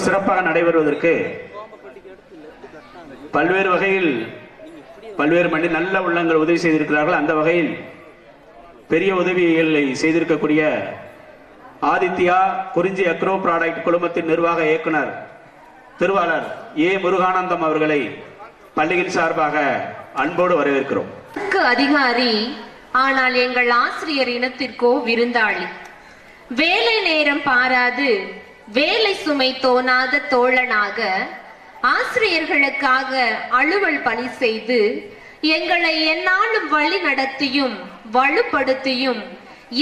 சிறப்பாக நடைபெறுவதற்கு பல்வேறு வகையில் பல்வேறு நல்ல உள்ளங்கள் உதவி செய்திருக்கிறார்கள். அந்த வகையில் பெரிய உதவிகளை செய்திருக்கக்கூடிய ஆதித்யா குறிஞ்சி அக்ரோ ப்ராடக்ட் குழுமத்தின் நிர்வாக இயக்குனர் திருவாளர் ஏ முருகானந்தம் அவர்களை பள்ளியின் சார்பாக அன்போடு வரவேற்கிறோம். அதிகாரி ஆனால் எங்கள் ஆசிரியர் இனத்திற்கோ விருந்தாளி. வேலை நேரம் பாராது வேலை சுமை தோணாத தோழனாக ஆசிரியர்களுக்காக அலுவல் பணி செய்து எங்களை எந்நாளும் வழி நடத்தியும் வலுப்படுத்தியும்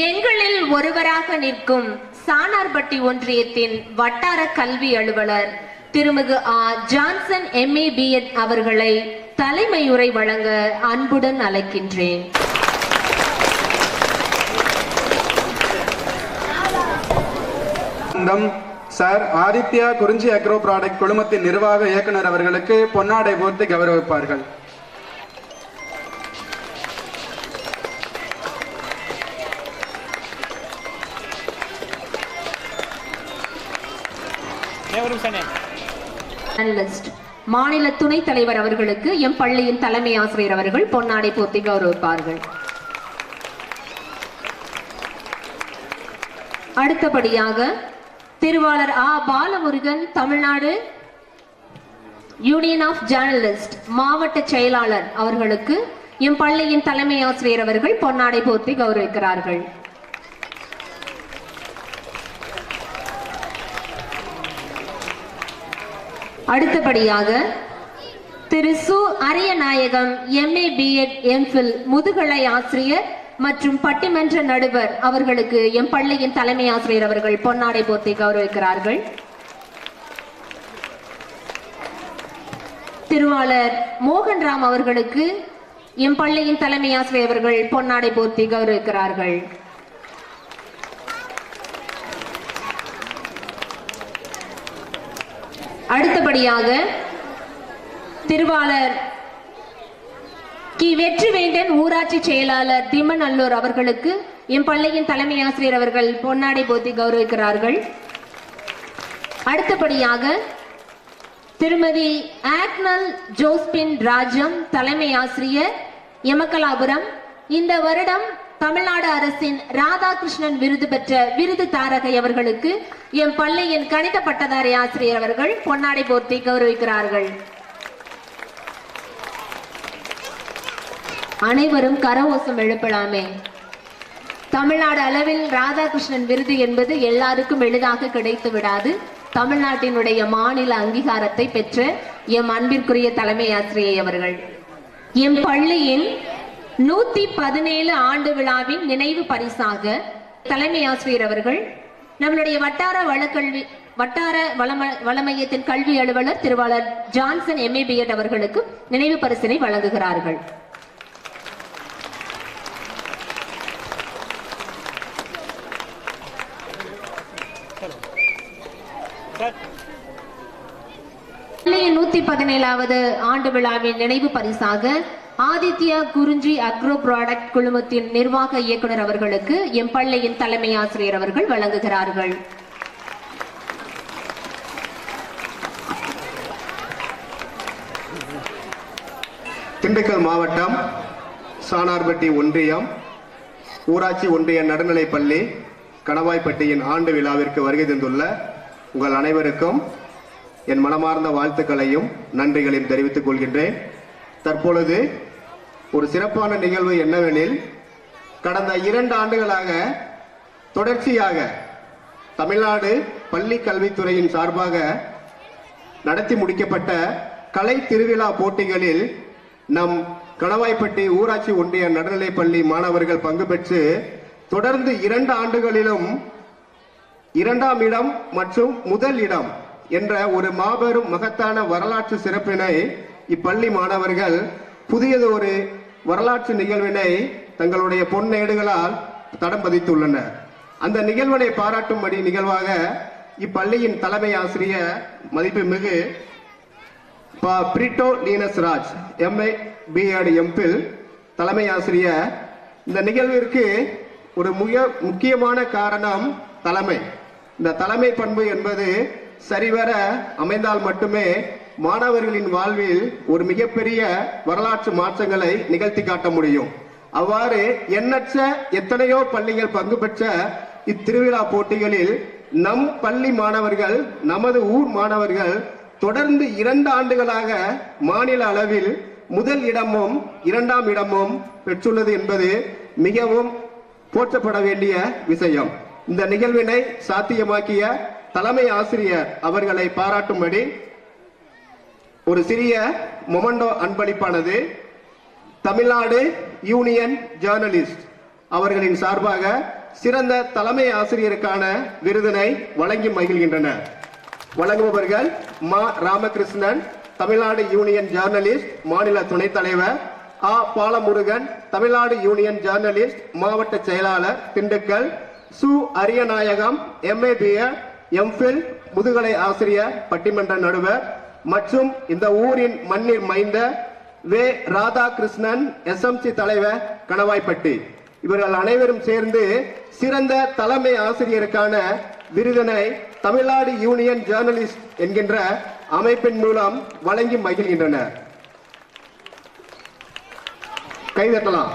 எங்களில் ஒருவராக நிற்கும் சானார்பட்டி ஒன்றியத்தின் வட்டார கல்வி அலுவலர் திருமிகு ஜான்சன் MA B.Ed அவர்களை தலைமையுரை வழங்க அன்புடன் அழைக்கின்றேன். சார் ஆதித்யா குறிஞ்சி அக்ரோ ப்ராடக்ட் குழுமத்தின் நிர்வாக இயக்குனர் அவர்களுக்கு பொன்னாடை போர்த்தி கௌரவிப்பார்கள். மாநில துணைத் தலைவர் அவர்களுக்கு எம் பள்ளியின் தலைமை ஆசிரியர் அவர்கள் பொன்னாடை போர்த்தி கௌரவிப்பார்கள். அடுத்தபடியாக திருவாளர் Balamurugan Tamil Nadu union of journalist மாவட்ட செயலாளர் அவர்களுக்கு எம் பள்ளியின் தலைமை ஆசிரியர் அவர்கள் பொன்னாடை போர்த்தி கௌரவிக்கிறார்கள். அடுத்தபடியாக திரு சு அரியநாயகம் MA B.Ed M.Phil முதுகலை ஆசிரியர் மற்றும் பட்டிமன்ற நடுவர் அவர்களுக்கு எம் பள்ளியின் தலைமை ஆசிரியர் அவர்கள் பொன்னாடை போர்த்தி கௌரவிக்கிறார்கள். திருவாளர் மோகன்ராம் அவர்களுக்கு எம் பள்ளியின் தலைமை ஆசிரியர் அவர்கள் பொன்னாடை போர்த்தி கௌரவிக்கிறார்கள். அடுத்தபடியாக திருவாளர் வெற்றிவேந்தன் ஊராட்சி செயலாளர் திம்மநல்லூர் அவர்களுக்கு எம் பள்ளியின் தலைமை ஆசிரியர் அவர்கள் பொன்னாடை போர்த்தி கௌரவிக்கிறார்கள். அடுத்தபடியாக திருமதி ஆக்னல் ஜோஸ்பின் ராஜம் தலைமை ஆசிரியர் எமக்கலாபுரம் இந்த வருடம் தமிழ்நாடு அரசின் ராதாகிருஷ்ணன் விருது பெற்ற விருது தாரகை அவர்களுக்கு எம் பள்ளியின் கணித பட்டதாரி ஆசிரியர் அவர்கள் பொன்னாடை போர்த்தி கௌரவிக்கிறார்கள். அனைவரும் கரவோசம் எழுப்பலாமே. தமிழ்நாடு அளவில் ராதாகிருஷ்ணன் விருது என்பது எல்லாருக்கும் எளிதாக கிடைத்து விடாது. தமிழ்நாட்டினுடைய மாநில அங்கீகாரத்தை பெற்ற எம் அன்பிற்குரிய தலைமை ஆசிரியை அவர்கள் எம் பள்ளியின் 117 ஆண்டு விழாவின் நினைவு பரிசாக தலைமை ஆசிரியர் அவர்கள் நம்மளுடைய வட்டார வளமையத்தின் கல்வி அலுவலர் திருவாளர் ஜான்சன் MA B.Ed அவர்களுக்கு நினைவு பரிசினை வழங்குகிறார்கள். பள்ளியின் 117வது ஆண்டு விழாவின் நினைவு பரிசாக ஆதித்யா குறிஞ்சி அக்ரோ ப்ராடக்ட் குழுமத்தின் நிர்வாக இயக்குனர் அவர்களுக்கு எம் பள்ளியின் தலைமை ஆசிரியர் அவர்கள் வழங்குகிறார்கள். திண்டுக்கல் மாவட்டம் சானார்பட்டி ஒன்றியம் ஊராட்சி ஒன்றிய நடுநிலைப்பள்ளி கணவாய்ப்பட்டியின் ஆண்டு விழாவிற்கு வருகை தந்துள்ள உங்கள் அனைவருக்கும் என் மனமார்ந்த வாழ்த்துக்களையும் நன்றிகளையும் தெரிவித்துக் கொள்கின்றேன். தற்பொழுது ஒரு சிறப்பான நிகழ்வு என்னவெனில், கடந்த 2 ஆண்டுகளாக தொடர்ச்சியாக தமிழ்நாடு பள்ளி கல்வித்துறையின் சார்பாக நடத்தி முடிக்கப்பட்ட கலை திருவிழா போட்டிகளில் நம் கணவாய்ப்பட்டி ஊராட்சி ஒன்றிய நடுநிலைப்பள்ளி மாணவர்கள் பங்கு பெற்று தொடர்ந்து 2 ஆண்டுகளிலும் 2ஆம் இடம் மற்றும் முதல் இடம் என்ற ஒரு மாபெரும் மகத்தான வரலாற்று சிறப்பினை இப்பள்ளி மாணவர்கள் புதியது ஒரு வரலாற்று நிகழ்வினை தங்களுடைய பொன்னேடுகளால் தடம் பதித்துள்ளனர். அந்த நிகழ்வினை பாராட்டும்படி நிகழ்வாக இப்பள்ளியின் தலைமை ஆசிரியர் மதிப்புமிகு Brito Linus Raj MA B.Ed M.Phil தலைமை ஆசிரியர் இந்த நிகழ்விற்கு ஒரு முக்கியமான காரணம் தலைமை. இந்த தலைமை பண்பு என்பது சரிவர அமைந்தால் மட்டுமே மாணவர்களின் வாழ்வில் ஒரு மிகப்பெரிய வரலாற்று மாற்றங்களை நிகழ்த்தி காட்ட முடியும். அவ்வாறு எண்ணற்ற எத்தனையோ பள்ளிகள் பங்கு பெற்ற இத்திருவிழா போட்டிகளில் நம் பள்ளி மாணவர்கள், நமது ஊர் மாணவர்கள் தொடர்ந்து 2 ஆண்டுகளாக மாநில அளவில் முதல் இடமும் 2ஆம் இடமும் பெற்றுள்ளது என்பது மிகவும் போற்றப்பட வேண்டிய விஷயம். இந்த நிகழ்வினை சாத்தியமாக்கிய தலைமை ஆசிரியர் அவர்களை பாராட்டும்படி ஒரு சிறிய மொமெண்டோ அன்பளிப்பானது தமிழ்நாடு யூனியன் ஜேர்னலிஸ்ட் அவர்களின் சார்பாக சிறந்த தலைமை ஆசிரியருக்கான விருதினை வழங்கி மகிழ்கின்றனர். வழங்குபவர்கள் மா ராமகிருஷ்ணன், தமிழ்நாடு யூனியன் ஜேர்னலிஸ்ட் மாநில துணைத் தலைவர், ஆ பாலமுருகன், தமிழ்நாடு யூனியன் ஜேர்னலிஸ்ட் மாவட்ட செயலாளர் திண்டுக்கல், சு அரியநாயகம், MA BEd MPhil முதுகலை ஆசிரியர் பட்டிமன்ற நடுவர் மற்றும் இந்த ஊரின் மண்ணில் மைந்த வே ராதாகிருஷ்ணன் SMC தலைவர் கணவாய்ப்பட்டி. இவர்கள் அனைவரும் சேர்ந்து சிறந்த தலைமை ஆசிரியருக்கான விருதினை தமிழ்நாடு யூனியன் ஜேர்னலிஸ்ட் என்கின்ற அமைப்பின் மூலம் வழங்கி மகிழ்கின்றனர். கைதட்டலாம்.